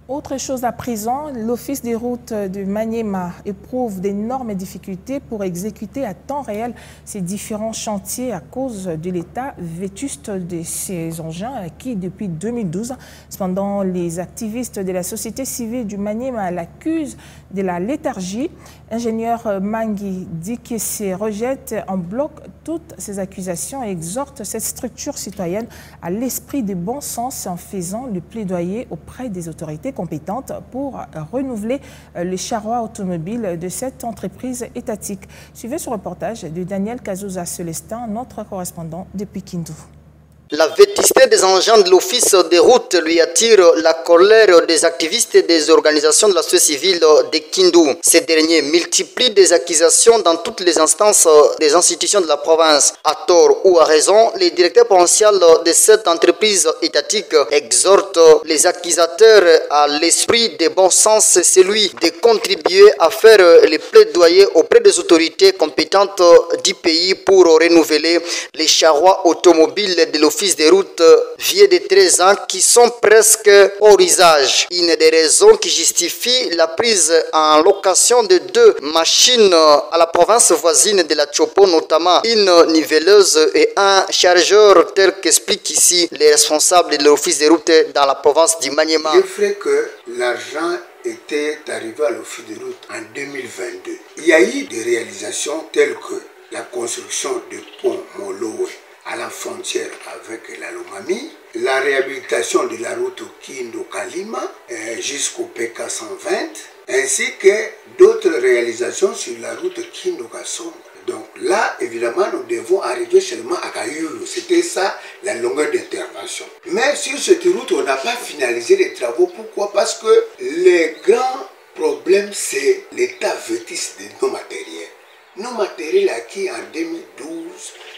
Autre chose à présent, l'Office des routes de Maniema éprouve d'énormes difficultés pour exécuter à temps réel ces différents chantiers à cause de l'état vétuste de ces engins qui, depuis 2012, cependant, les activistes de la société civile du Maniema l'accusent de la léthargie. Ingénieur Mangui Dikese rejette en bloc toutes ces accusations et exhorte cette structure citoyenne à l'esprit de bon sens en faisant le plaidoyer auprès des autorités compétentes pour renouveler les charrois automobiles de cette entreprise étatique. Suivez ce reportage de Daniel Kazouza Celestin, notre correspondant depuis Kindu. La vétusté des engins de l'Office des routes lui attire la colère des activistes et des organisations de la société civile de Kindu. Ces derniers multiplient des accusations dans toutes les instances des institutions de la province. À tort ou à raison, les directeurs provinciaux de cette entreprise étatique exhortent les accusateurs à l'esprit de bon sens, celui de contribuer à faire les plaidoyers auprès des autorités compétentes du pays pour renouveler les charrois automobiles de l'Office des routes vieux de 13 ans qui sont presque hors usage. Une des raisons qui justifie la prise en location de 2 machines à la province voisine de la Chopo, notamment une niveleuse et un chargeur, tel qu'explique ici les responsables de l'Office des routes dans la province du Maniema. Il est vrai que l'argent était arrivé à l'Office des routes en 2022. Il y a eu des réalisations telles que la construction du pont Molowe à la frontière avec la Lomami, la réhabilitation de la route Kindu-Kalima jusqu'au PK 120, ainsi que d'autres réalisations sur la route Kindu-Kasongo. Donc là, évidemment, nous devons arriver seulement à Kayuru. C'était ça la longueur d'intervention. Mais sur cette route, on n'a pas finalisé les travaux. Pourquoi? Parce que le grand problème, c'est l'état vétuste de nos matériels. Nos matériels acquis en 2012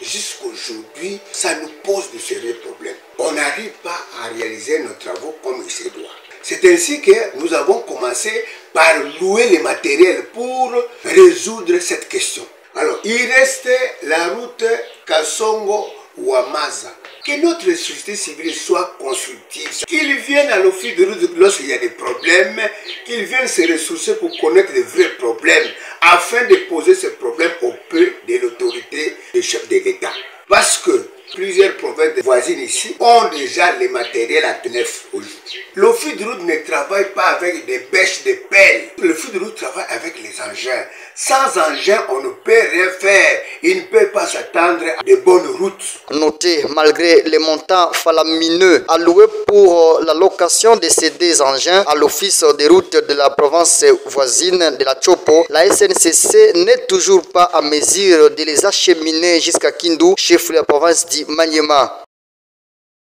jusqu'aujourd'hui, ça nous pose de sérieux problèmes. On n'arrive pas à réaliser nos travaux comme il se doit. C'est ainsi que nous avons commencé par louer les matériels pour résoudre cette question. Alors, il reste la route Kasongo-Wamaza. Que notre société civile soit constructive, qu'ils viennent à l'office de route lorsqu'il y a des problèmes, qu'ils viennent se ressourcer pour connaître les vrais problèmes, afin de poser ces problèmes auprès de l'autorité des chefs de l'État. Parce que plusieurs provinces voisines ici ont déjà les matériels à neuf aujourd'hui. L'office de route ne travaille pas avec des bêches, des pelles. L'office de route travaille avec les engins. Sans engins, on ne peut rien faire. Il ne peut pas s'attendre à de bonnes routes. Notez, malgré les montants faramineux alloués pour la location de ces 2 engins à l'Office des routes de la province voisine de la Chopo, la SNCC n'est toujours pas à mesure de les acheminer jusqu'à Kindu, chef de la province du Maniema.